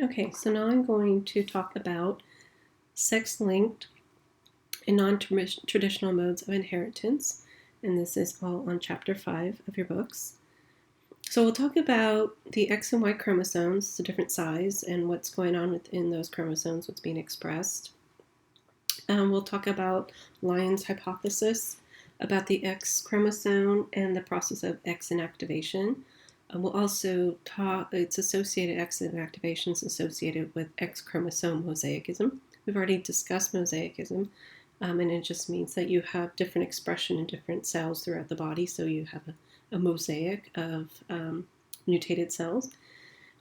Okay, so now I'm going to talk about sex-linked and non-traditional modes of inheritance, and this is all on Chapter 5 of your books. So we'll talk about the X and Y chromosomes, the different size, and what's going on within those chromosomes, what's being expressed. We'll talk about Lyon's hypothesis about the X chromosome and the process of X inactivation. We'll also talk, it's associated, X inactivations associated with X chromosome mosaicism. We've already discussed mosaicism, and it just means that you have different expression in different cells throughout the body, so you have a mosaic of mutated cells.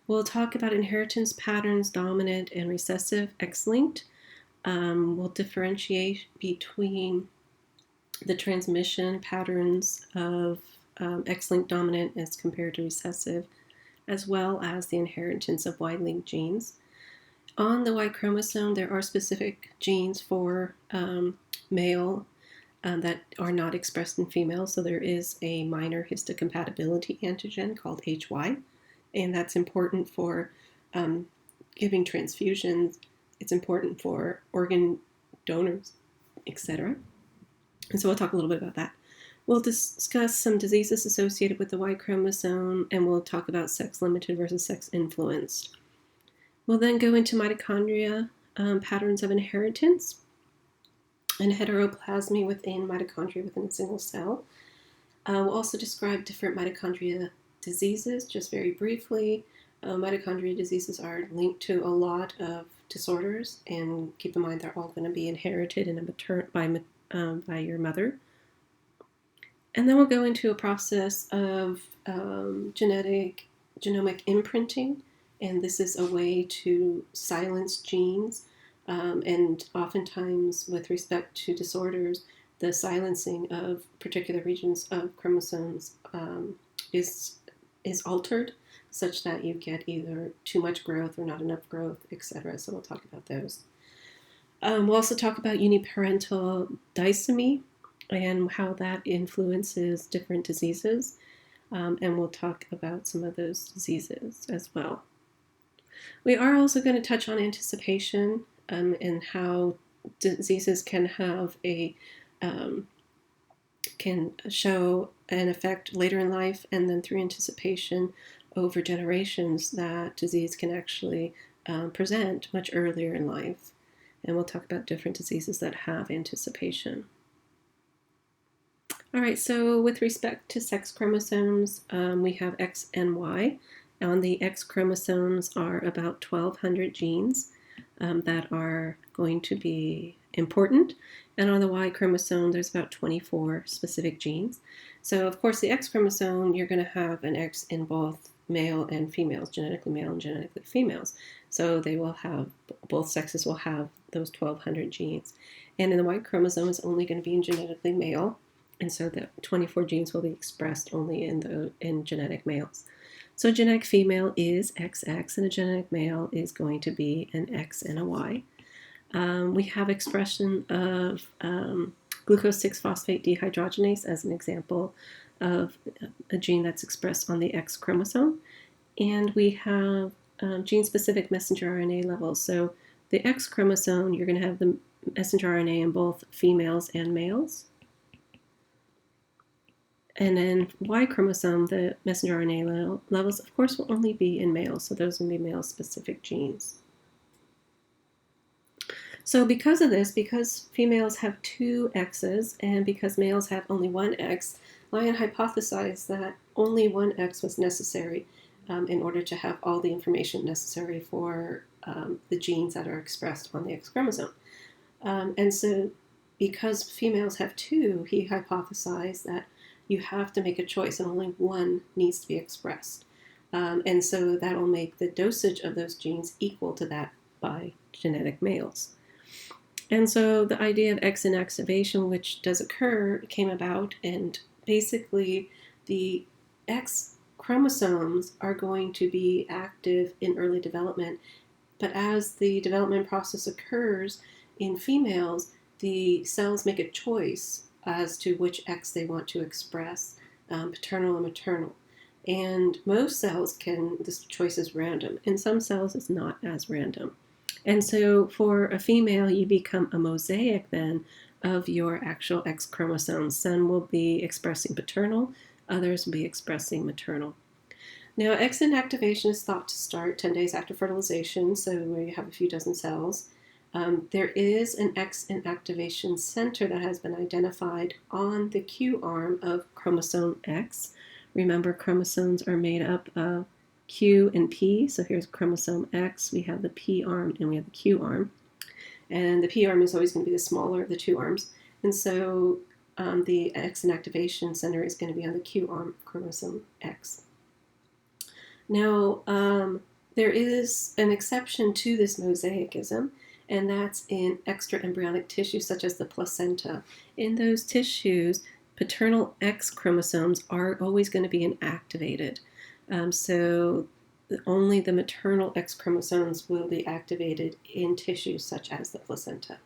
We'll talk about inheritance patterns, dominant and recessive, X-linked. We'll differentiate between the transmission patterns of X-linked dominant as compared to recessive, as well as the inheritance of Y-linked genes. On the Y chromosome, there are specific genes for male that are not expressed in females. So there is a minor histocompatibility antigen called HY, and that's important for giving transfusions. It's important for organ donors, etc. And so we'll talk a little bit about that. We'll discuss some diseases associated with the Y chromosome, and we'll talk about sex-limited versus sex-influenced. We'll then go into mitochondria, patterns of inheritance, and heteroplasmy within mitochondria within a single cell. We'll also describe different mitochondria diseases, just very briefly. Mitochondria diseases are linked to a lot of disorders, and keep in mind they're all going to be inherited in by your mother. And then we'll go into a process of genomic imprinting, and this is a way to silence genes, and oftentimes with respect to disorders, the silencing of particular regions of chromosomes is altered such that you get either too much growth or not enough growth, etc. So we'll talk about those. We'll also talk about uniparental disomy and how that influences different diseases. And we'll talk about some of those diseases as well. We are also going to touch on anticipation and how diseases can have can show an effect later in life, and then through anticipation over generations, that disease can actually present much earlier in life. And we'll talk about different diseases that have anticipation. All right, so with respect to sex chromosomes, we have X and Y. On the X chromosomes are about 1,200 genes that are going to be important. And on the Y chromosome, there's about 24 specific genes. So, of course, the X chromosome, you're going to have an X in both male and females, genetically male and genetically females. So they will have, both sexes will have those 1,200 genes. And in the Y chromosome, it's only going to be in genetically male. And so the 24 genes will be expressed only in genetic males. So a genetic female is XX, and a genetic male is going to be an X and a Y. We have expression of glucose 6-phosphate dehydrogenase as an example of a gene that's expressed on the X chromosome. And we have gene-specific messenger RNA levels. So the X chromosome, you're going to have the messenger RNA in both females and males. And then Y chromosome, the messenger RNA levels, of course, will only be in males. So those will be male-specific genes. So because of this, because females have 2 X's and because males have only 1 X, Lyon hypothesized that only 1 X was necessary in order to have all the information necessary for the genes that are expressed on the X chromosome. And so because females have 2, he hypothesized that you have to make a choice and only 1 needs to be expressed. And so that will make the dosage of those genes equal to that by genetic males. And so the idea of X inactivation, which does occur, came about, and basically the X chromosomes are going to be active in early development. But as the development process occurs in females, the cells make a choice as to which X they want to express, paternal and maternal. And most cells this choice is random. In some cells, it's not as random. And so for a female, you become a mosaic then of your actual X chromosomes. Some will be expressing paternal, others will be expressing maternal. Now, X inactivation is thought to start 10 days after fertilization, so where you have a few dozen cells. There is an X inactivation center that has been identified on the Q arm of chromosome X. Remember, chromosomes are made up of Q and P. So here's chromosome X. We have the P arm and we have the Q arm. And the P arm is always going to be the smaller of the two arms. And so the X inactivation center is going to be on the Q arm of chromosome X. Now, there is an exception to this mosaicism, and that's in extraembryonic tissue, such as the placenta. In those tissues, paternal X chromosomes are always going to be inactivated. So only the maternal X chromosomes will be activated in tissues such as the placenta.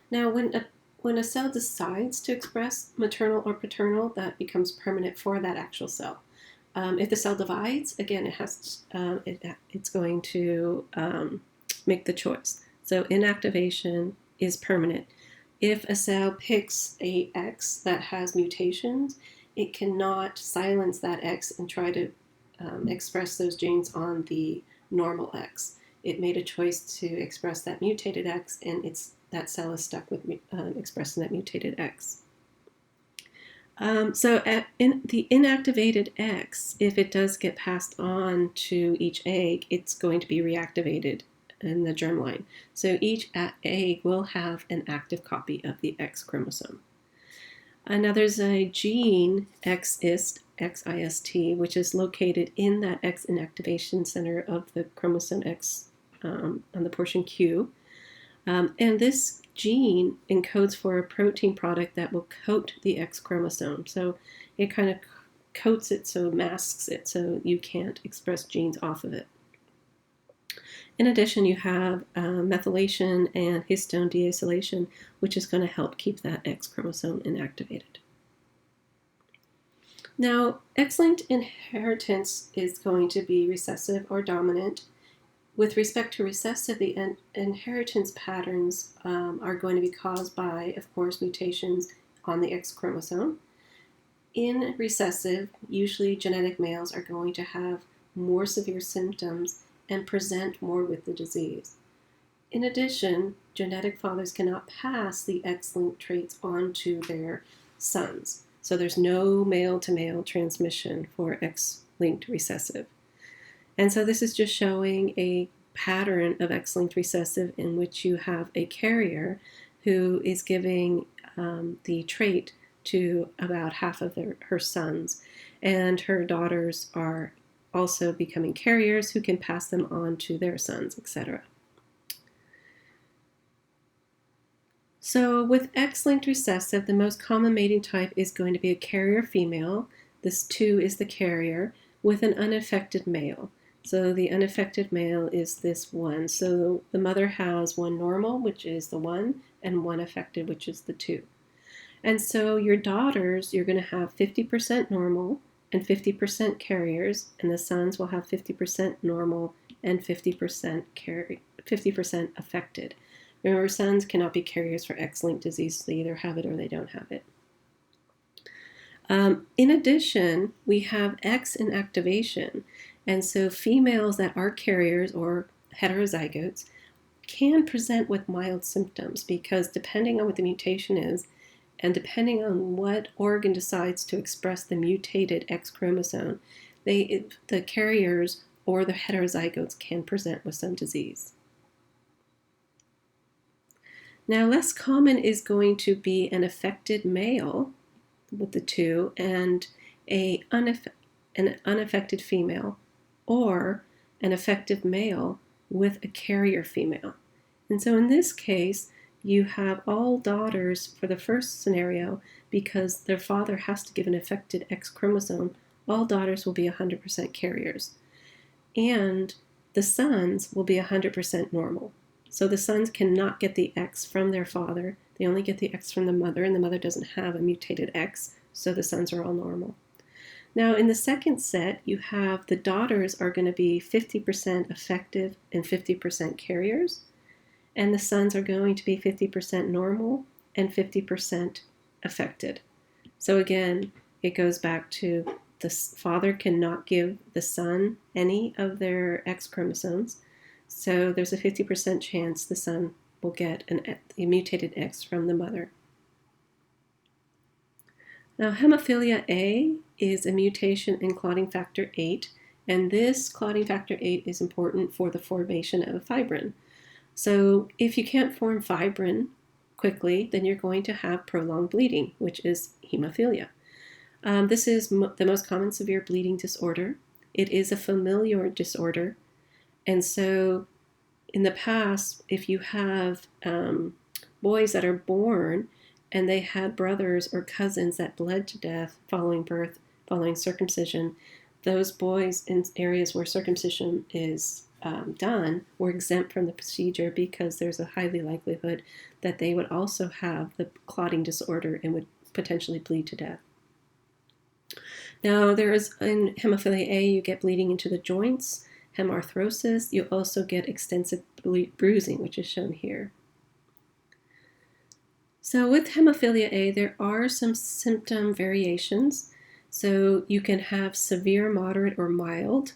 Now, when a cell decides to express maternal or paternal, that becomes permanent for that actual cell. If the cell divides, again, it's going to make the choice. So inactivation is permanent. If a cell picks a X that has mutations, it cannot silence that X and try to express those genes on the normal X. It made a choice to express that mutated X, and that cell is stuck with expressing that mutated X. So in the inactivated X, if it does get passed on to each egg, it's going to be reactivated in the germline. So each egg will have an active copy of the X chromosome. Now there's a gene, XIST, which is located in that X inactivation center of the chromosome X on the portion Q. And this gene encodes for a protein product that will coat the X chromosome. So it kind of coats it, so masks it, so you can't express genes off of it. In addition, you have methylation and histone deacylation, which is going to help keep that X chromosome inactivated. Now, X-linked inheritance is going to be recessive or dominant. With respect to recessive, the inheritance patterns are going to be caused by, of course, mutations on the X chromosome. In recessive, usually genetic males are going to have more severe symptoms and present more with the disease. In addition, genetic fathers cannot pass the X-linked traits on to their sons. So there's no male-to-male transmission for X-linked recessive. And so this is just showing a pattern of X-linked recessive in which you have a carrier who is giving the trait to about half of her sons, and her daughters are also becoming carriers who can pass them on to their sons, etc. So with X-linked recessive, the most common mating type is going to be a carrier female. This 2 is the carrier with an unaffected male. So the unaffected male is this 1. So the mother has 1 normal, which is the 1, and 1 affected, which is the 2. And so your daughters, you're going to have 50% normal and 50% carriers, and the sons will have 50% normal and 50% affected. Remember, sons cannot be carriers for X-linked disease. They either have it or they don't have it. In addition, we have X inactivation. And so females that are carriers or heterozygotes can present with mild symptoms because depending on what the mutation is and depending on what organ decides to express the mutated X chromosome, the carriers or the heterozygotes can present with some disease. Now, less common is going to be an affected male with the 2 and an unaffected female, or an affected male with a carrier female. And so in this case, you have all daughters for the first scenario because their father has to give an affected X chromosome. All daughters will be 100% carriers. And the sons will be 100% normal. So the sons cannot get the X from their father. They only get the X from the mother, and the mother doesn't have a mutated X, so the sons are all normal. Now, in the second set, you have the daughters are going to be 50% effective and 50% carriers, and the sons are going to be 50% normal and 50% affected. So again, it goes back to the father cannot give the son any of their X chromosomes. So there's a 50% chance the son will get a mutated X from the mother. Now, hemophilia A is a mutation in clotting factor 8, and this clotting factor 8 is important for the formation of fibrin. So if you can't form fibrin quickly, then you're going to have prolonged bleeding, which is hemophilia. This is the most common severe bleeding disorder. It is a familial disorder, and so in the past, if you have boys that are born and they had brothers or cousins that bled to death following birth, following circumcision, those boys in areas where circumcision is done were exempt from the procedure because there's a highly likelihood that they would also have the clotting disorder and would potentially bleed to death. Now, in hemophilia A, you get bleeding into the joints, hemarthrosis. You also get extensive bruising, which is shown here. So with hemophilia A, there are some symptom variations. So you can have severe, moderate, or mild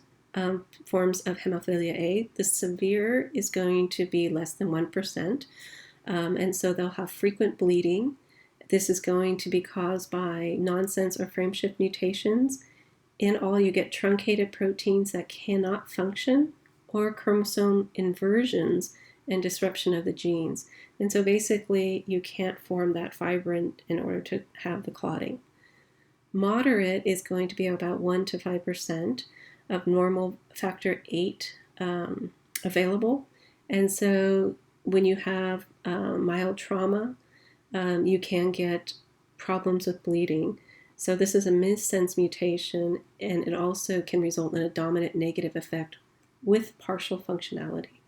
forms of hemophilia A. The severe is going to be less than 1%, and so they'll have frequent bleeding. This is going to be caused by nonsense or frameshift mutations. In all, you get truncated proteins that cannot function or chromosome inversions and disruption of the genes. And so basically, you can't form that fibrin in order to have the clotting. Moderate is going to be about 1 to 5% of normal factor 8 available. And so when you have mild trauma, you can get problems with bleeding. So this is a missense mutation, and it also can result in a dominant negative effect with partial functionality.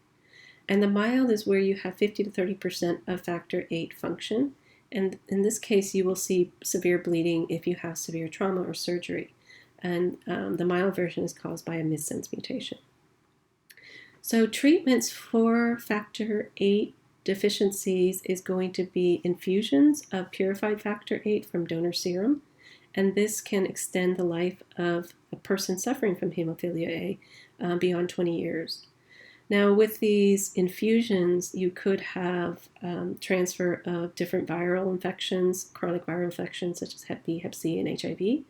And the mild is where you have 50 to 30% of factor 8 function. And in this case, you will see severe bleeding if you have severe trauma or surgery. And the mild version is caused by a missense mutation. So treatments for factor 8 deficiencies is going to be infusions of purified factor 8 from donor serum. And this can extend the life of a person suffering from hemophilia A beyond 20 years. Now, with these infusions, you could have transfer of different viral infections, chronic viral infections such as Hep B, Hep C, and HIV.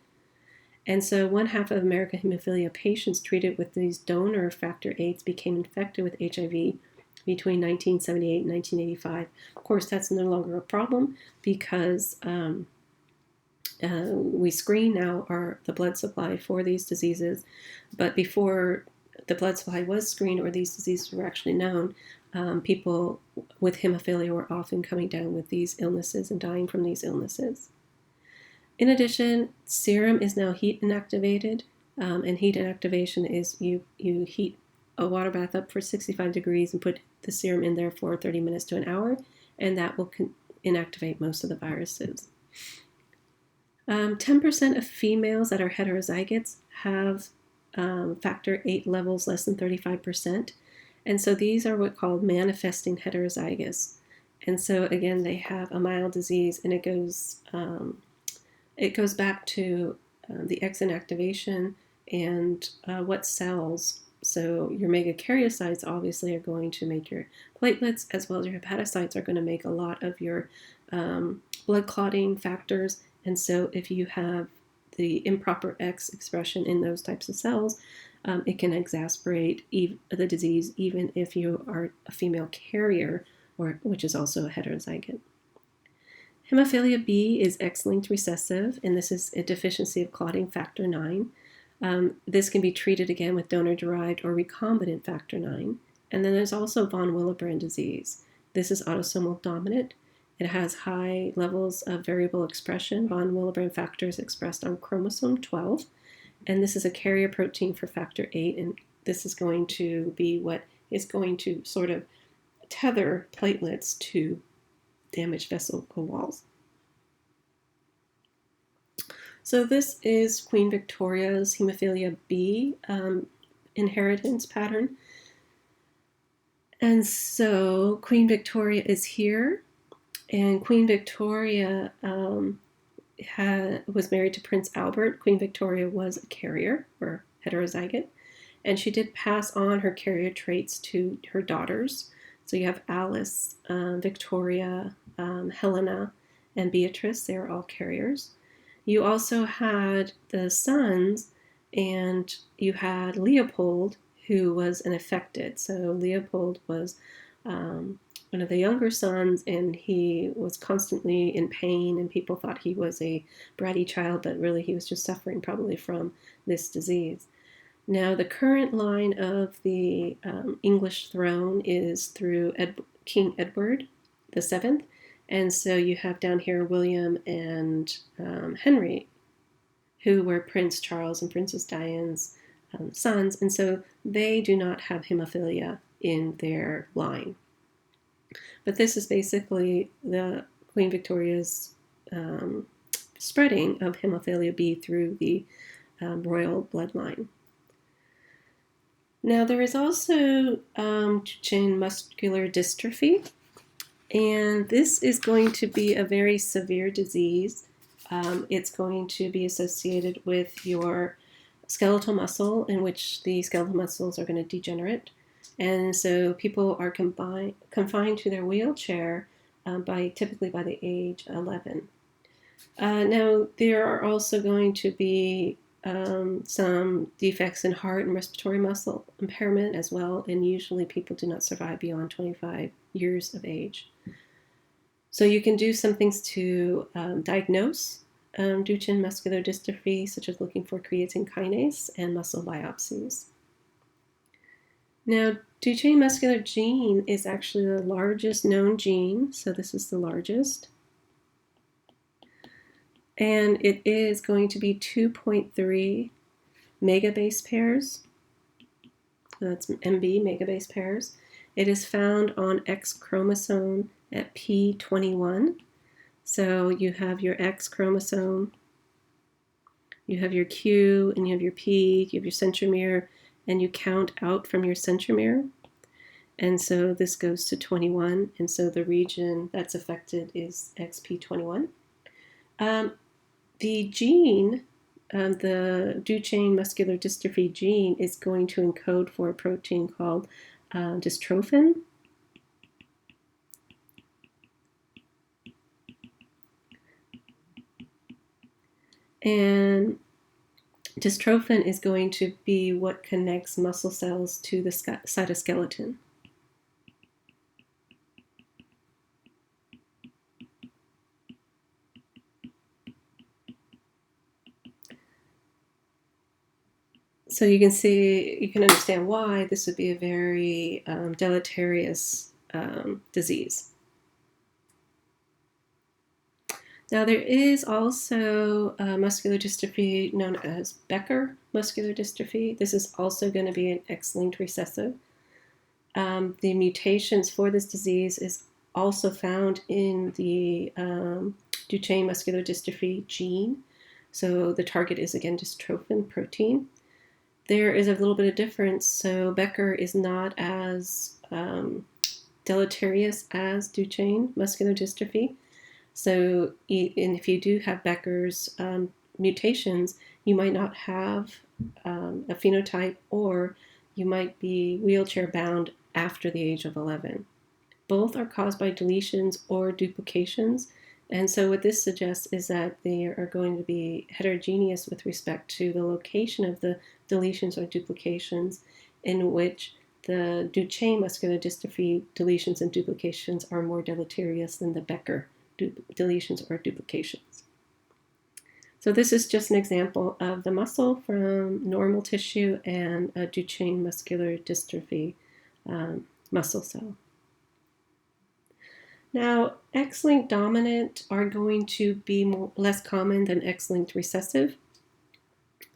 And so 1/2 of American hemophilia patients treated with these donor factor 8s became infected with HIV between 1978 and 1985. Of course, that's no longer a problem because we screen now the blood supply for these diseases. But before the blood supply was screened or these diseases were actually known, people with hemophilia were often coming down with these illnesses and dying from these illnesses. In addition, serum is now heat inactivated, and heat inactivation is you heat a water bath up for 65 degrees and put the serum in there for 30 minutes to an hour, and that will inactivate most of the viruses. 10% of females that are heterozygotes have factor 8 levels less than 35%. And so these are what called manifesting heterozygous. And so again, they have a mild disease, and it goes back to the X inactivation and what cells. So your megakaryocytes obviously are going to make your platelets, as well as your hepatocytes are going to make a lot of your blood clotting factors. And so if you have the improper X expression in those types of cells, it can exacerbate the disease even if you are a female carrier, which is also a heterozygote. Hemophilia B is X-linked recessive, and this is a deficiency of clotting factor 9. This can be treated again with donor-derived or recombinant factor 9. And then there's also von Willebrand disease. This is autosomal dominant. It has high levels of variable expression. Von Willebrand factor is expressed on chromosome 12, and this is a carrier protein for factor 8, and this is going to be what is going to sort of tether platelets to damaged vesicle walls. So this is Queen Victoria's hemophilia B inheritance pattern. And so Queen Victoria is here, and Queen Victoria was married to Prince Albert. Queen Victoria was a carrier or heterozygote, and she did pass on her carrier traits to her daughters. So you have Alice, Victoria, Helena, and Beatrice. They are all carriers. You also had the sons, and you had Leopold, who was an affected. So Leopold was one of the younger sons, and he was constantly in pain, and people thought he was a bratty child, but really he was just suffering probably from this disease. Now, the current line of the English throne is through King Edward VII, and so you have down here William and Henry, who were Prince Charles and Princess Diane's sons, and so they do not have hemophilia in their line. But this is basically the Queen Victoria's spreading of hemophilia B through the royal bloodline. Now, there is also Duchenne muscular dystrophy, and this is going to be a very severe disease. It's going to be associated with your skeletal muscle, in which the skeletal muscles are going to degenerate. And so people are confined to their wheelchair typically by the age 11. Now, there are also going to be some defects in heart and respiratory muscle impairment as well, and usually people do not survive beyond 25 years of age. So you can do some things to diagnose Duchenne muscular dystrophy, such as looking for creatine kinase and muscle biopsies. Now, Duchenne muscular gene is actually the largest known gene, so this is the largest. And it is going to be 2.3 megabase pairs. That's MB, megabase pairs. It is found on X chromosome at P21. So you have your X chromosome, you have your Q, and you have your P, you have your centromere, and you count out from your centromere. And so this goes to 21, and so the region that's affected is XP21. The gene, the Duchenne muscular dystrophy gene, is going to encode for a protein called dystrophin. And dystrophin is going to be what connects muscle cells to the cytoskeleton. So you can understand why this would be a very deleterious disease. Now, there is also muscular dystrophy known as Becker muscular dystrophy. This is also going to be an X-linked recessive. The mutations for this disease is also found in the Duchenne muscular dystrophy gene. So the target is, again, dystrophin protein. There is a little bit of difference. So Becker is not as deleterious as Duchenne muscular dystrophy. So if you do have Becker's mutations, you might not have a phenotype, or you might be wheelchair bound after the age of 11. Both are caused by deletions or duplications. And so what this suggests is that they are going to be heterogeneous with respect to the location of the deletions or duplications, in which the Duchenne muscular dystrophy deletions and duplications are more deleterious than the Becker deletions or duplications. So this is just an example of the muscle from normal tissue and a Duchenne muscular dystrophy muscle cell. Now, X-linked dominant are going to be less common than X-linked recessive.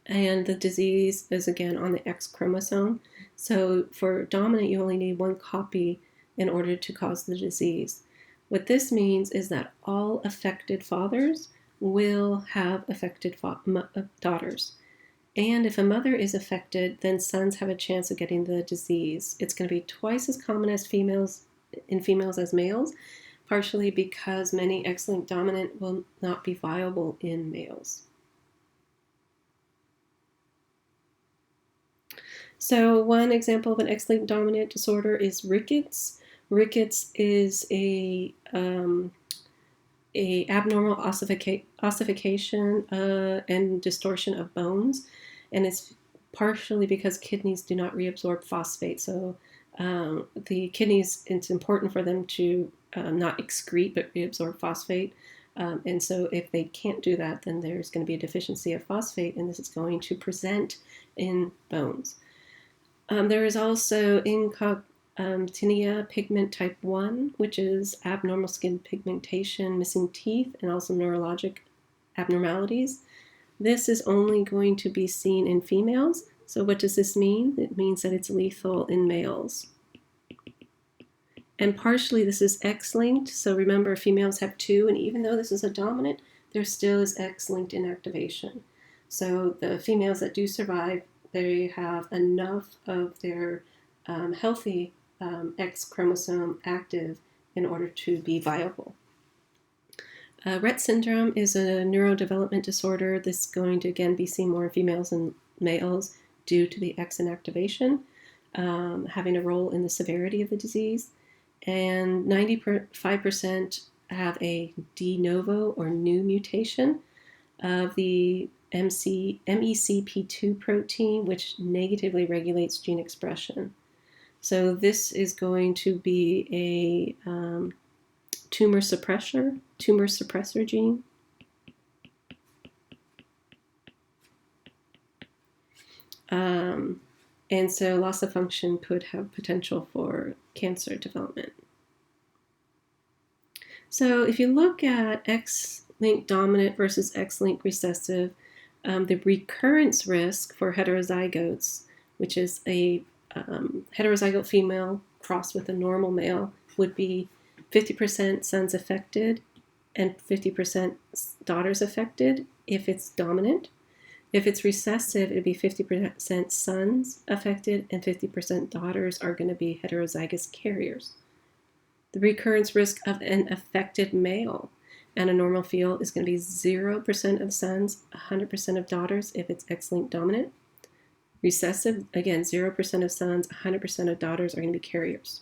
And the disease is, again, on the X chromosome. So for dominant, you only need one copy in order to cause the disease. What this means is that all affected fathers will have affected daughters. And if a mother is affected, then sons have a chance of getting the disease. It's going to be twice as common as in females as males, partially because many X-linked dominant will not be viable in males. So one example of an X-linked dominant disorder is rickets. Rickets is a abnormal ossification and distortion of bones, and it's partially because kidneys do not reabsorb phosphate. So the kidneys, it's important for them to not excrete but reabsorb phosphate. And so if they can't do that, then there's going to be a deficiency of phosphate, and this is going to present in bones. There is also tinea pigment type 1, which is abnormal skin pigmentation, missing teeth, and also neurologic abnormalities. This is only going to be seen in females. So what does this mean? It means that it's lethal in males. And partially this is X-linked. So remember, females have 2, and even though this is a dominant, there still is X-linked inactivation. So the females that do survive, they have enough of their healthy X chromosome active in order to be viable. Rett syndrome is a neurodevelopment disorder. This is going to again be seen more in females than males due to the X inactivation, having a role in the severity of the disease. And 95% have a de novo or new mutation of the MECP2 protein, which negatively regulates gene expression. So this is going to be a tumor suppressor gene. And so loss of function could have potential for cancer development. So if you look at X-linked dominant versus X-linked recessive, the recurrence risk for heterozygotes, which is a heterozygote female crossed with a normal male, would be 50% sons affected and 50% daughters affected if it's dominant. If it's recessive, it would be 50% sons affected and 50% daughters are going to be heterozygous carriers. The recurrence risk of an affected male and a normal field is going to be 0% of sons, 100% of daughters if it's X-linked dominant. Recessive, again, 0% of sons, 100% of daughters are going to be carriers.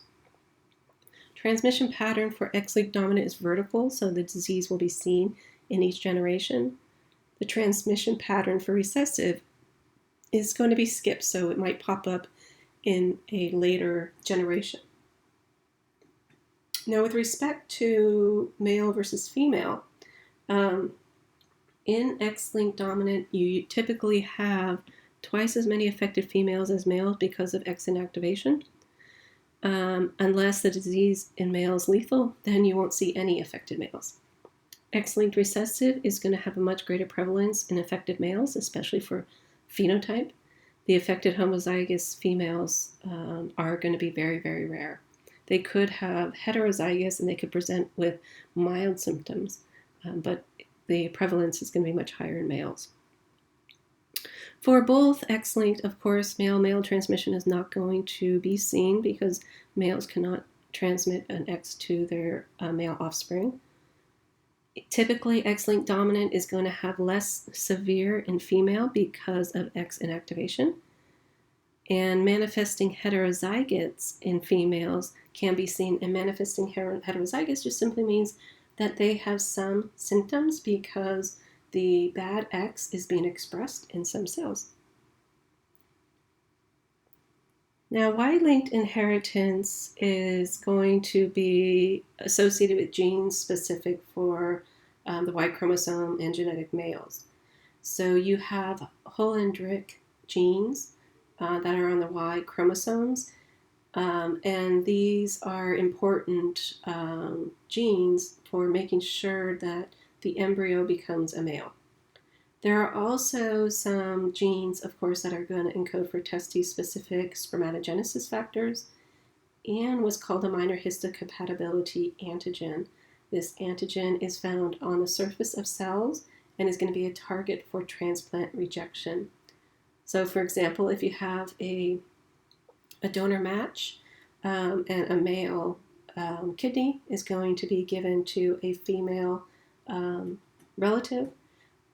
Transmission pattern for X-linked dominant is vertical, so the disease will be seen in each generation. The transmission pattern for recessive is going to be skipped, so it might pop up in a later generation. Now, with respect to male versus female, in X-linked dominant, you typically have twice as many affected females as males because of X inactivation. Unless the disease in males is lethal, then you won't see any affected males. X-linked recessive is going to have a much greater prevalence in affected males, especially for phenotype. The affected homozygous females are going to be very, very rare. They could have heterozygous and they could present with mild symptoms, but the prevalence is going to be much higher in males. For both X-linked, of course, male-male transmission is not going to be seen because males cannot transmit an X to their male offspring. Typically, X-linked dominant is going to have less severe in female because of X inactivation. And manifesting heterozygotes in females can be seen, and manifesting heterozygotes just simply means that they have some symptoms because the bad X is being expressed in some cells. Now, Y-linked inheritance is going to be associated with genes specific for the Y chromosome and genetic males. So you have Holendrick genes that are on the Y chromosomes, and these are important genes for making sure that the embryo becomes a male. There are also some genes, of course, that are going to encode for testes-specific spermatogenesis factors and what's called a minor histocompatibility antigen. This antigen is found on the surface of cells and is going to be a target for transplant rejection. So, for example, if you have a donor match and a male kidney is going to be given to a female relative,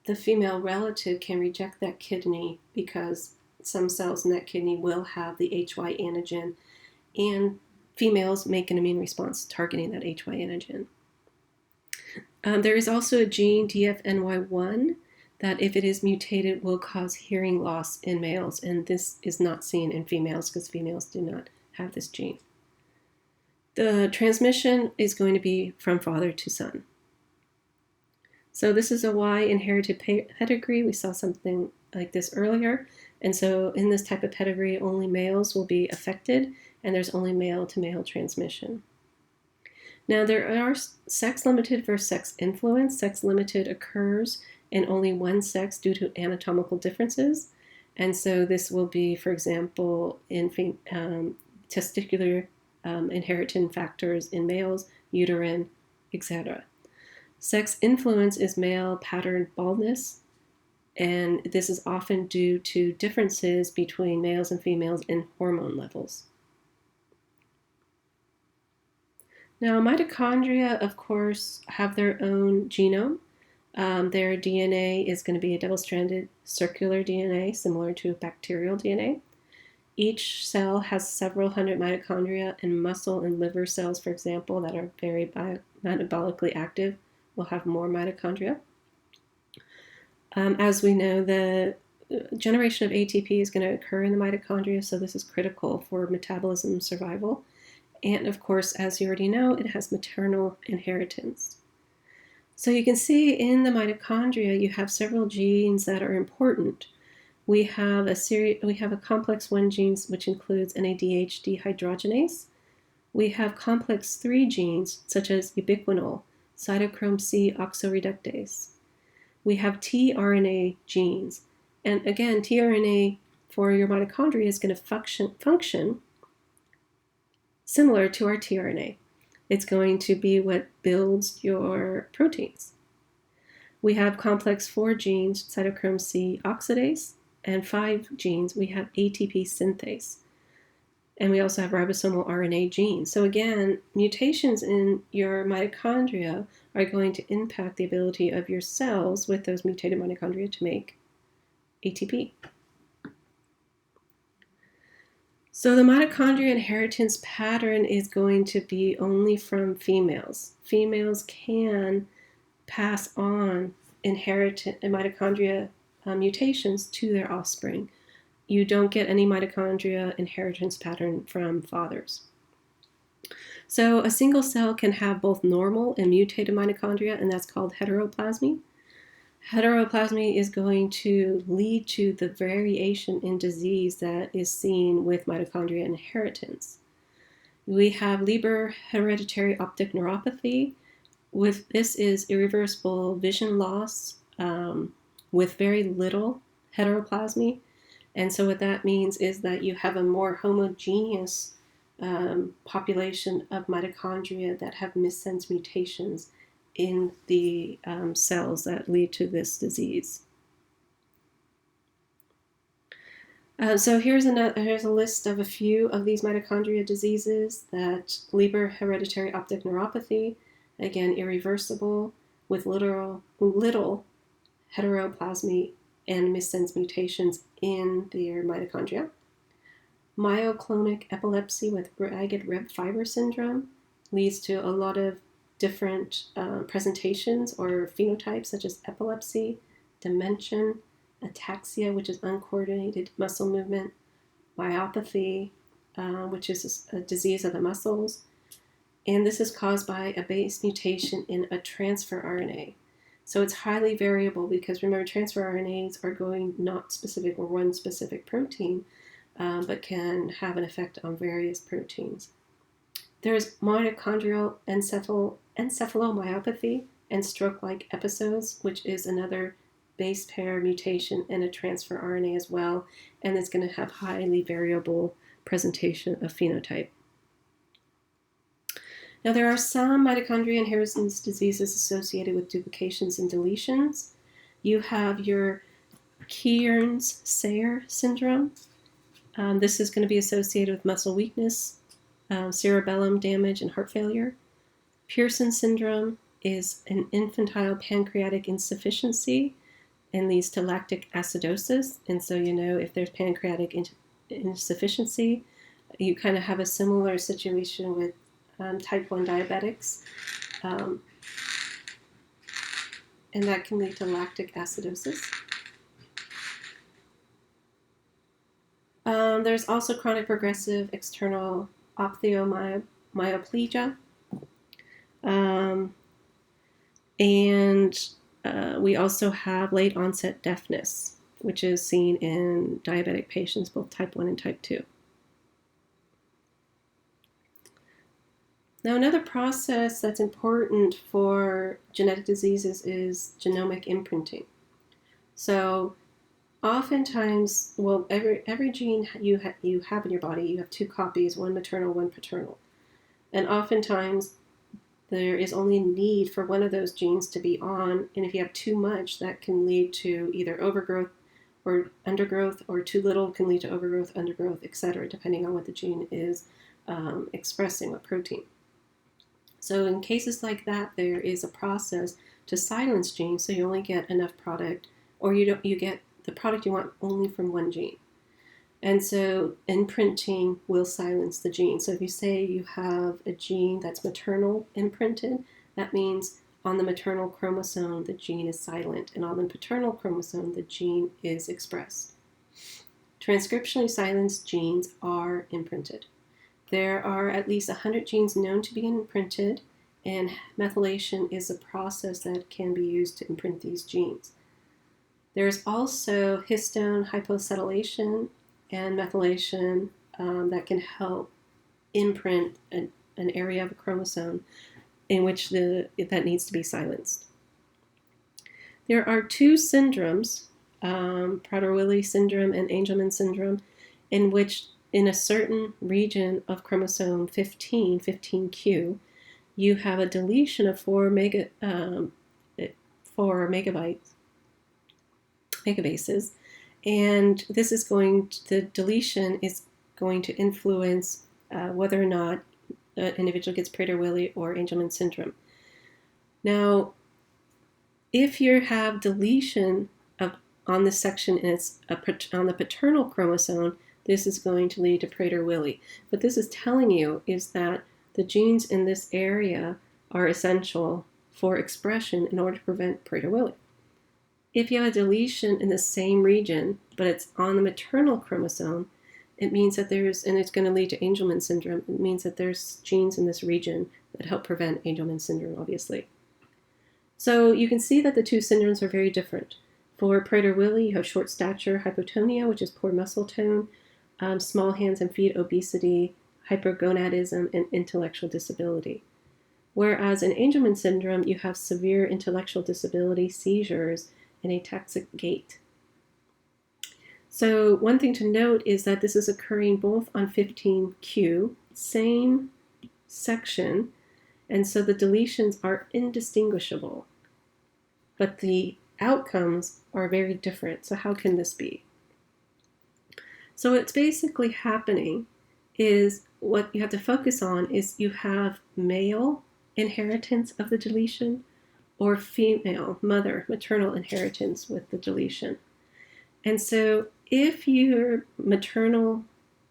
the female relative can reject that kidney because some cells in that kidney will have the HY antigen, and females make an immune response targeting that HY antigen. There is also a gene, DFNY1, that if it is mutated will cause hearing loss in males, and this is not seen in females because females do not have this gene. The transmission is going to be from father to son. So this is a Y inherited pedigree. We saw something like this earlier. And so in this type of pedigree, only males will be affected, and there's only male-to-male transmission. Now, there are sex-limited versus sex-influenced. Sex-limited occurs in only one sex due to anatomical differences. And so this will be, for example, in testicular inheritance factors in males, uterine, etc. Sex influence is male pattern baldness, and this is often due to differences between males and females in hormone levels. Now, mitochondria, of course, have their own genome. Their DNA is going to be a double-stranded circular DNA, similar to bacterial DNA. Each cell has several hundred mitochondria, and muscle and liver cells, for example, that are very metabolically active will have more mitochondria. As we know, the generation of ATP is going to occur in the mitochondria, so this is critical for metabolism and survival. And of course, as you already know, it has maternal inheritance. So you can see in the mitochondria, you have several genes that are important. We have a complex 1 genes, which includes NADH dehydrogenase. We have complex 3 genes, such as ubiquinol, cytochrome C oxoreductase. We have tRNA genes. And again, tRNA for your mitochondria is going to function similar to our tRNA. It's going to be what builds your proteins. We have complex 4 genes, cytochrome C oxidase, and 5 genes, we have ATP synthase. And we also have ribosomal RNA genes. So again, mutations in your mitochondria are going to impact the ability of your cells with those mutated mitochondria to make ATP. So the mitochondria inheritance pattern is going to be only from females. Females can pass on inherited mitochondria mutations to their offspring. You don't get any mitochondria inheritance pattern from fathers. So a single cell can have both normal and mutated mitochondria, and that's called heteroplasmy. Heteroplasmy is going to lead to the variation in disease that is seen with mitochondria inheritance. We have Leber hereditary optic neuropathy. This is irreversible vision loss with very little heteroplasmy. And so what that means is that you have a more homogeneous population of mitochondria that have missense mutations in the cells that lead to this disease. So here's a list of a few of these mitochondria diseases. That Leber hereditary optic neuropathy, again irreversible with little heteroplasmy and missense mutations in their mitochondria. Myoclonic epilepsy with ragged rib fiber syndrome leads to a lot of different presentations or phenotypes such as epilepsy, dementia, ataxia, which is uncoordinated muscle movement, myopathy, which is a disease of the muscles, and this is caused by a base mutation in a transfer RNA. So it's highly variable because remember, transfer RNAs are going not specific or one specific protein, but can have an effect on various proteins. There's mitochondrial encephalomyopathy and stroke-like episodes, which is another base pair mutation in a transfer RNA as well, and it's going to have highly variable presentation of phenotype. Now, there are some mitochondrial inheritance diseases associated with duplications and deletions. You have your Kearns-Sayre syndrome. This is going to be associated with muscle weakness, cerebellum damage, and heart failure. Pearson syndrome is an infantile pancreatic insufficiency and leads to lactic acidosis. And so, if there's pancreatic insufficiency, you kind of have a similar situation with type 1 diabetics. And that can lead to lactic acidosis. There's also chronic progressive external ophthalmomyoplegia. And we also have late onset deafness, which is seen in diabetic patients, both type 1 and type 2. Now, another process that's important for genetic diseases is genomic imprinting. So oftentimes, well, every gene you have in your body, you have two copies, one maternal, one paternal. And oftentimes, there is only a need for one of those genes to be on, and if you have too much, that can lead to either overgrowth or undergrowth, or too little can lead to overgrowth, undergrowth, etc., depending on what the gene is expressing, what protein. So in cases like that, there is a process to silence genes, so you only get enough product, or you get the product you want only from one gene. And so imprinting will silence the gene. So if you say you have a gene that's maternal imprinted, that means on the maternal chromosome, the gene is silent, and on the paternal chromosome, the gene is expressed. Transcriptionally silenced genes are imprinted. There are at least 100 genes known to be imprinted, and methylation is a process that can be used to imprint these genes. There's also histone hypocetylation and methylation that can help imprint an area of a chromosome in which that needs to be silenced. There are two syndromes, Prader-Willi syndrome and Angelman syndrome, in which in a certain region of chromosome 15q, you have a deletion of 4 megabases, and the deletion is going to influence whether or not an individual gets Prader-Willi or Angelman syndrome. Now, if you have deletion on this section and it's on the paternal chromosome, this is going to lead to Prader-Willi. What this is telling you is that the genes in this area are essential for expression in order to prevent Prader-Willi. If you have a deletion in the same region, but it's on the maternal chromosome, it means that and it's going to lead to Angelman syndrome, it means that there's genes in this region that help prevent Angelman syndrome, obviously. So you can see that the two syndromes are very different. For Prader-Willi, you have short stature, hypotonia, which is poor muscle tone, small hands and feet, obesity, hypergonadism, and intellectual disability. Whereas in Angelman syndrome, you have severe intellectual disability, seizures, and ataxic gait. So one thing to note is that this is occurring both on 15q, same section, and so the deletions are indistinguishable, but the outcomes are very different. So how can this be? So what's basically happening is what you have to focus on is you have male inheritance of the deletion or female, maternal inheritance with the deletion. And so if your maternal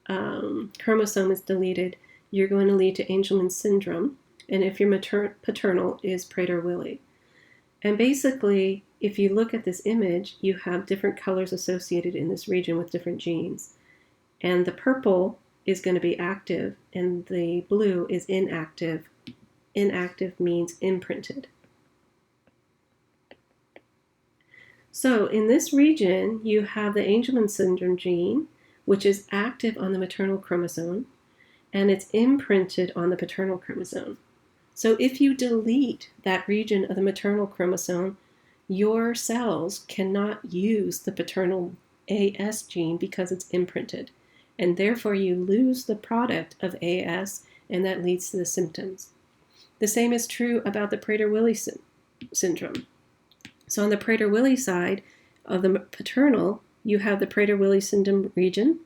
chromosome is deleted, you're going to lead to Angelman syndrome, and if your paternal is Prader-Willi. And basically, if you look at this image, you have different colors associated in this region with different genes. And the purple is going to be active, and the blue is inactive. Inactive means imprinted. So in this region, you have the Angelman syndrome gene, which is active on the maternal chromosome, and it's imprinted on the paternal chromosome. So if you delete that region of the maternal chromosome, your cells cannot use the paternal AS gene because it's imprinted. And therefore you lose the product of AS, and that leads to the symptoms. The same is true about the Prader-Willi syndrome. So on the Prader-Willi side of the paternal, you have the Prader-Willi syndrome region,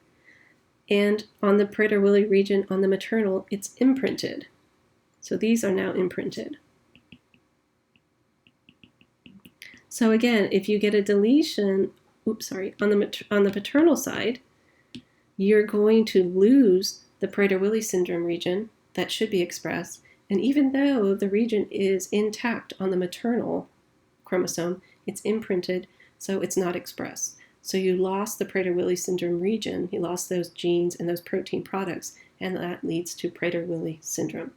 and on the Prader-Willi region on the maternal, it's imprinted. So these are now imprinted. So again, if you get a deletion, on the paternal side, you're going to lose the Prader-Willi syndrome region that should be expressed. And even though the region is intact on the maternal chromosome, it's imprinted, so it's not expressed. So you lost the Prader-Willi syndrome region, you lost those genes and those protein products, and that leads to Prader-Willi syndrome.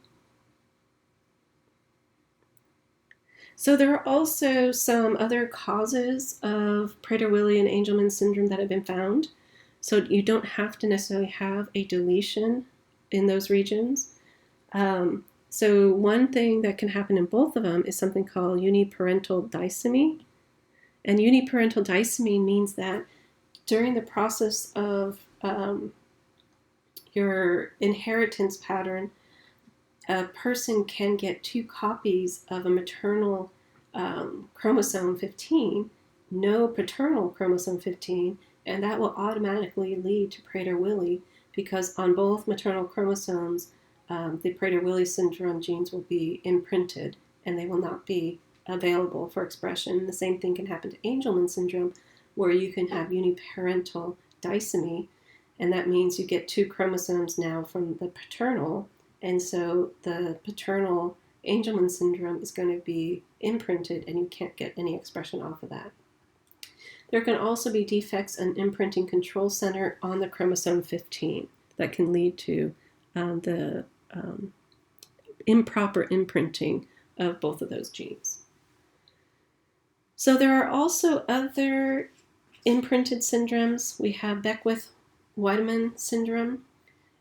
So there are also some other causes of Prader-Willi and Angelman syndrome that have been found. So you don't have to necessarily have a deletion in those regions. So one thing that can happen in both of them is something called uniparental disomy. And uniparental disomy means that during the process of your inheritance pattern, a person can get 2 copies of a maternal chromosome 15, no paternal chromosome 15, and that will automatically lead to Prader-Willi because on both maternal chromosomes, the Prader-Willi syndrome genes will be imprinted and they will not be available for expression. The same thing can happen to Angelman syndrome, where you can have uniparental disomy, and that means you get 2 chromosomes now from the paternal, and so the paternal Angelman syndrome is going to be imprinted and you can't get any expression off of that. There can also be defects in imprinting control center on the chromosome 15 that can lead to the improper imprinting of both of those genes. So there are also other imprinted syndromes. We have Beckwith-Wiedemann syndrome,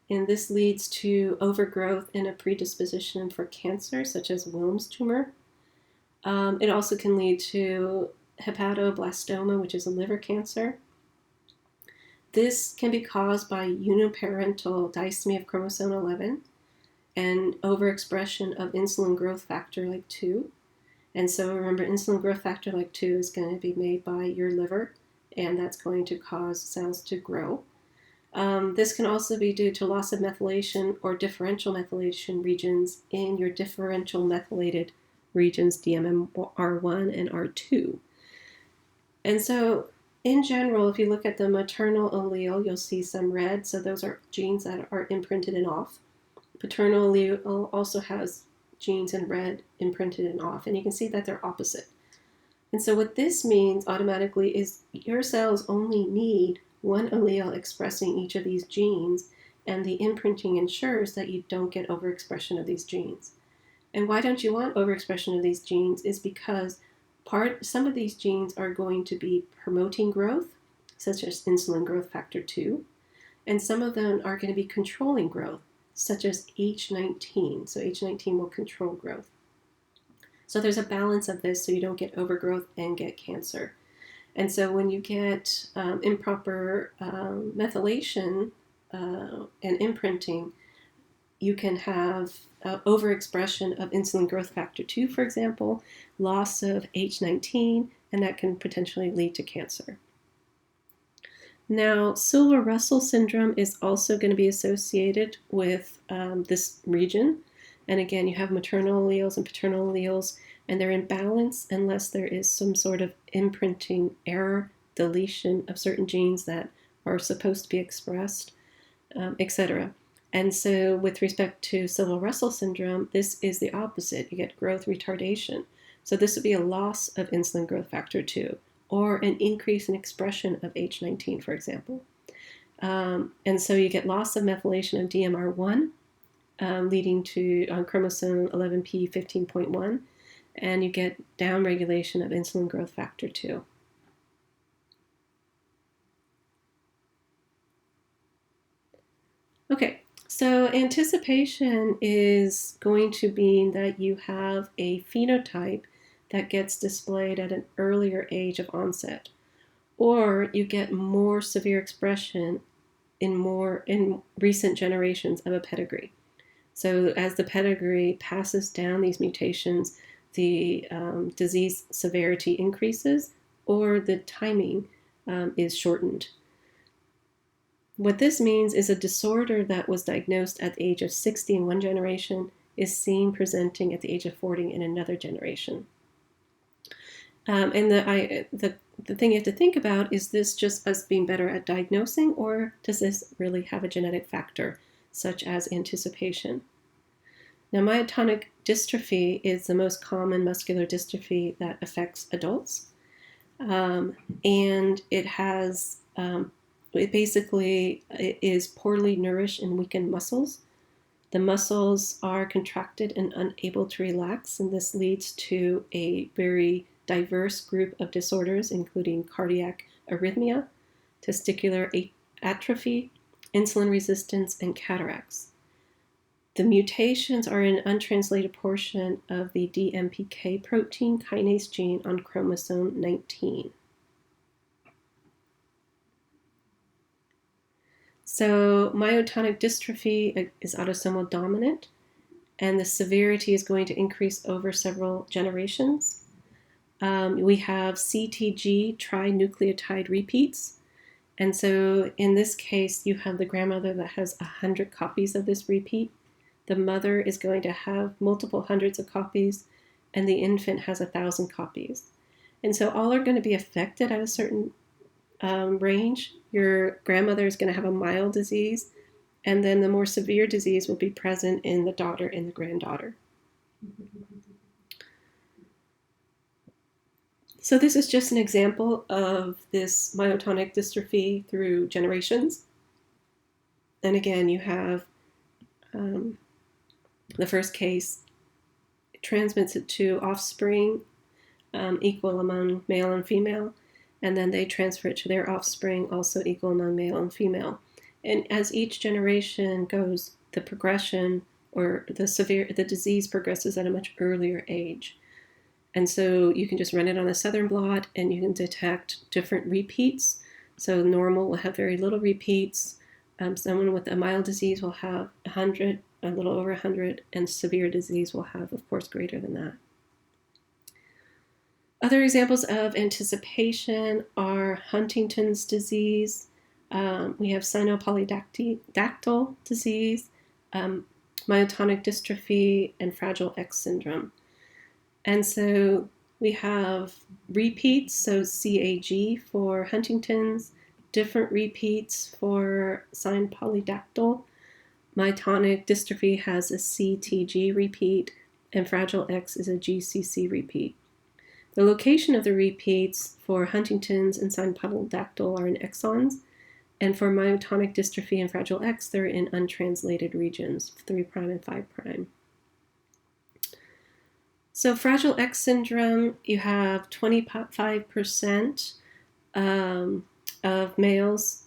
and this leads to overgrowth and a predisposition for cancer, such as Wilms tumor. It also can lead to hepatoblastoma, which is a liver cancer. This can be caused by uniparental disomy of chromosome 11 and overexpression of insulin growth factor like 2. And so remember, insulin growth factor like 2 is going to be made by your liver, and that's going to cause cells to grow. This can also be due to loss of methylation or differential methylation regions in your differential methylated regions, DMMR1 and R2. And so in general, if you look at the maternal allele, you'll see some red. So those are genes that are imprinted and off. Paternal allele also has genes in red imprinted and off. And you can see that they're opposite. And so what this means automatically is your cells only need one allele expressing each of these genes, and the imprinting ensures that you don't get overexpression of these genes. And why don't you want overexpression of these genes is because some of these genes are going to be promoting growth, such as insulin growth factor 2, and some of them are going to be controlling growth, such as H19. So H19 will control growth. So there's a balance of this so you don't get overgrowth and get cancer. And so when you get improper methylation and imprinting, you can have overexpression of insulin growth factor 2, for example, loss of H19, and that can potentially lead to cancer. Now, Silver-Russell syndrome is also going to be associated with this region. And again, you have maternal alleles and paternal alleles, and they're in balance unless there is some sort of imprinting error, deletion of certain genes that are supposed to be expressed, etc. And so with respect to Silver-Russell syndrome, this is the opposite. You get growth retardation. So this would be a loss of insulin growth factor 2 or an increase in expression of H19, for example. And so you get loss of methylation of DMR1, leading to chromosome 11p 15.1, and you get downregulation of insulin growth factor 2. Okay, so anticipation is going to mean that you have a phenotype that gets displayed at an earlier age of onset, or you get more severe expression in recent generations of a pedigree. So as the pedigree passes down these mutations, the disease severity increases or the timing is shortened. What this means is a disorder that was diagnosed at the age of 60 in one generation is seen presenting at the age of 40 in another generation. And the thing you have to think about is this just us being better at diagnosing, or does this really have a genetic factor, such as anticipation? Now, myotonic dystrophy is the most common muscular dystrophy that affects adults. And it has, it basically is poorly nourished and weakened muscles. The muscles are contracted and unable to relax, and this leads to a very diverse group of disorders, including cardiac arrhythmia, testicular atrophy, insulin resistance, and cataracts. The mutations are an untranslated portion of the DMPK protein kinase gene on chromosome 19. So myotonic dystrophy is autosomal dominant, and the severity is going to increase over several generations. We have CTG trinucleotide repeats. And so in this case, you have the grandmother that has 100 copies of this repeat. The mother is going to have multiple hundreds of copies, and the infant has 1,000 copies. And so all are going to be affected at a certain range. Your grandmother is going to have a mild disease, and then the more severe disease will be present in the daughter and the granddaughter. So this is just an example of this myotonic dystrophy through generations. And again, you have the first case transmits it to offspring equal among male and female, and then they transfer it to their offspring also equal among male and female. And as each generation goes, the progression or the disease progresses at a much earlier age. And so you can just run it on a Southern blot and you can detect different repeats. So normal will have very little repeats. Someone with a mild disease will have 100, a little over 100, and severe disease will have, of course, greater than that. Other examples of anticipation are Huntington's disease. We have sinopolydactyl disease, myotonic dystrophy, and Fragile X syndrome. And so we have repeats, so CAG for Huntington's, different repeats for sinopolydactyl. Myotonic dystrophy has a CTG repeat, and Fragile X is a GCC repeat. The location of the repeats for Huntington's and sinopolydactyl are in exons, and for myotonic dystrophy and Fragile X, they're in untranslated regions, 3' and 5'. So Fragile X syndrome, you have 25% of males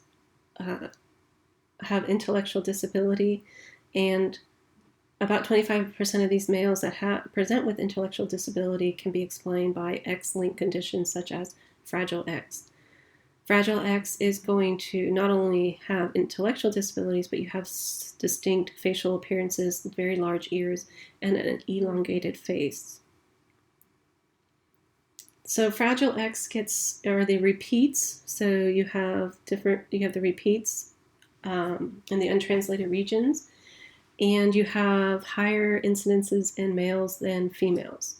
have intellectual disability, and about 25% of these males that present with intellectual disability can be explained by X-linked conditions such as Fragile X. Fragile X is going to not only have intellectual disabilities, but you have distinct facial appearances, very large ears, and an elongated face. So Fragile X are the repeats. So you have the repeats in the untranslated regions, and you have higher incidences in males than females.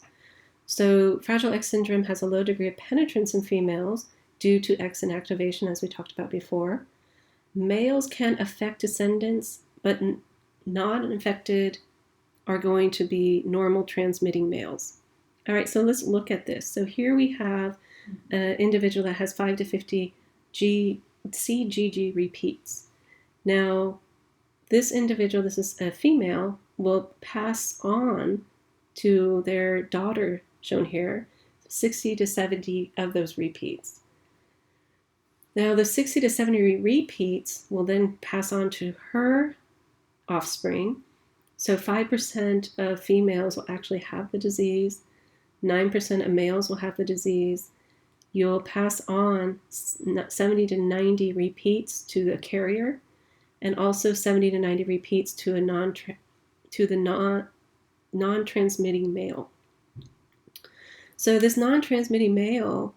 So Fragile X syndrome has a low degree of penetrance in females due to X inactivation, as we talked about before. Males can affect descendants, but non-infected are going to be normal transmitting males. All right, so let's look at this. So here we have an individual that has 5 to 50 CGG repeats. Now, this individual, this is a female, will pass on to their daughter, shown here, 60 to 70 of those repeats. Now, the 60 to 70 repeats will then pass on to her offspring. So 5% of females will actually have the disease. 9% of males will have the disease. You'll pass on 70 to 90 repeats to the carrier, and also 70 to 90 repeats to a to the non-transmitting male. So this non-transmitting male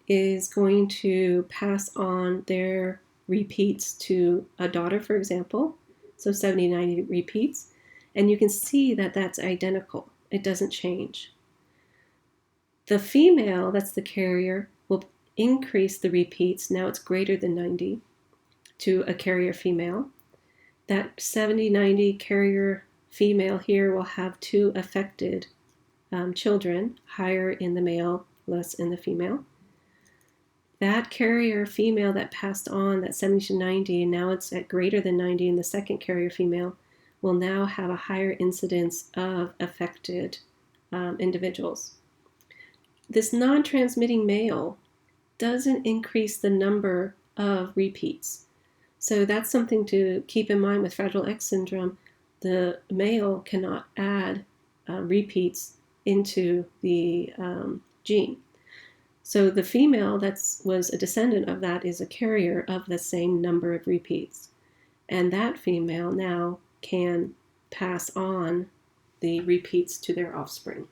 is going to pass on their repeats to a daughter, for example. So 70, 90 repeats. And you can see that that's identical. It doesn't change. The female, that's the carrier, will increase the repeats. Now it's greater than 90 to a carrier female. That 70, 90 carrier female here will have 2 affected children, higher in the male, less in the female. That carrier female that passed on that 70 to 90, and now it's at greater than 90 in the second carrier female, will now have a higher incidence of affected individuals. This non-transmitting male doesn't increase the number of repeats. So that's something to keep in mind with Fragile X syndrome. The male cannot add repeats into the gene. So the female that was a descendant of that is a carrier of the same number of repeats. And that female now can pass on the repeats to their offspring.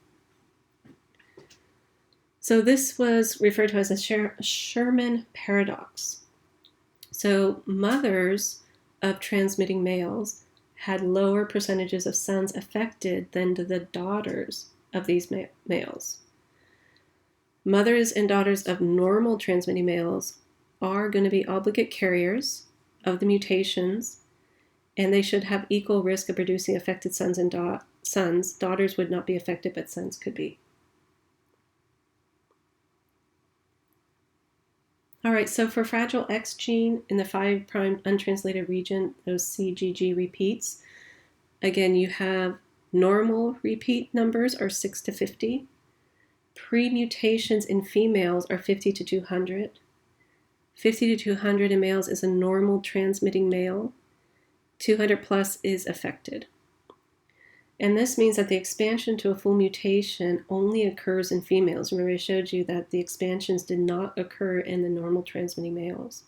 So this was referred to as a Sherman paradox. So mothers of transmitting males had lower percentages of sons affected than the daughters of these males. Mothers and daughters of normal transmitting males are going to be obligate carriers of the mutations, and they should have equal risk of producing affected sons and sons. Daughters would not be affected, but sons could be. All right, so for Fragile X gene in the 5' untranslated region, those CGG repeats, again, you have normal repeat numbers are 6 to 50. Pre-mutations in females are 50 to 200. 50 to 200 in males is a normal transmitting male. 200 plus is affected. And this means that the expansion to a full mutation only occurs in females. Remember, I showed you that the expansions did not occur in the normal transmitting males.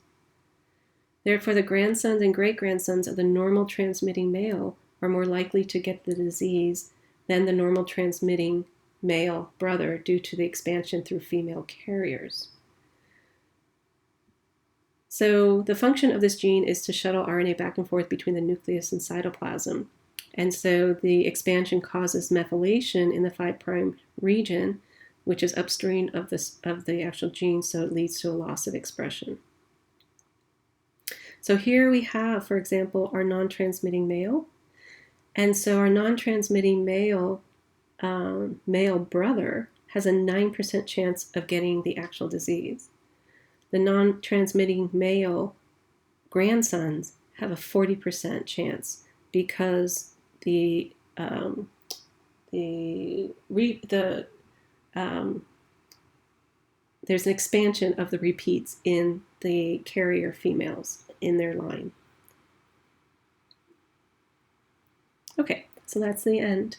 Therefore, the grandsons and great-grandsons of the normal transmitting male are more likely to get the disease than the normal transmitting male brother due to the expansion through female carriers. So the function of this gene is to shuttle RNA back and forth between the nucleus and cytoplasm. And so the expansion causes methylation in the 5' region, which is upstream of the actual gene, so it leads to a loss of expression. So here we have, for example, our non-transmitting male. And so our non-transmitting male brother has a 9% chance of getting the actual disease. The non-transmitting male grandsons have a 40% chance because there's an expansion of the repeats in the carrier females in their line. Okay, so that's the end.